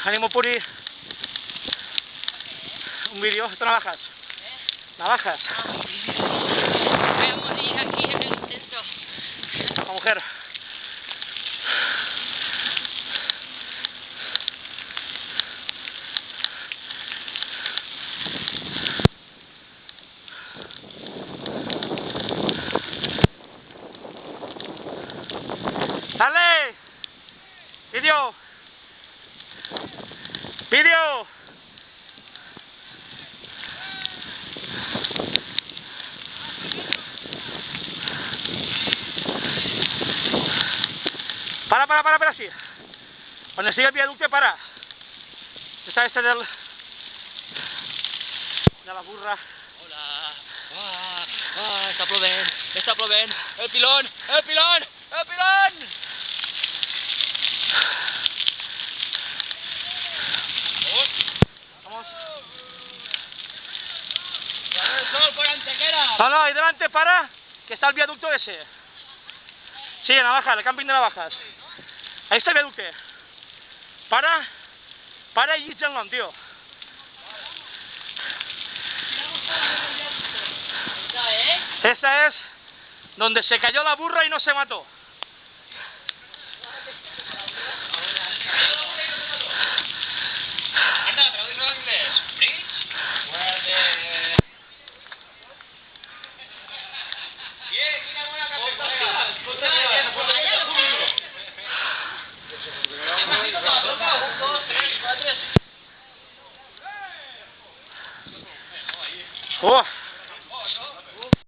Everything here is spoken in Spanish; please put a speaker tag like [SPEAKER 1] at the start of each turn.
[SPEAKER 1] Ánimo, Puri. Un vídeo, esto navajas. Navajas.
[SPEAKER 2] Voy a morir aquí en el intento.
[SPEAKER 1] La mujer. ¡Dale! ¡Vídeo! ¡Vídeo! Para, así. Cuando siga el viaducto, para. Esta es de la burra.
[SPEAKER 2] Hola. Està plovent. El pilón.
[SPEAKER 1] Vamos.
[SPEAKER 2] El sol por Antequera.
[SPEAKER 1] No, ahí delante, para, que está el viaducto ese. Sí, en Navajas, el camping de Navajas. Ahí está el viaducto. Para y Zhenglong, tío. Esa es donde se cayó la burra y no se mató.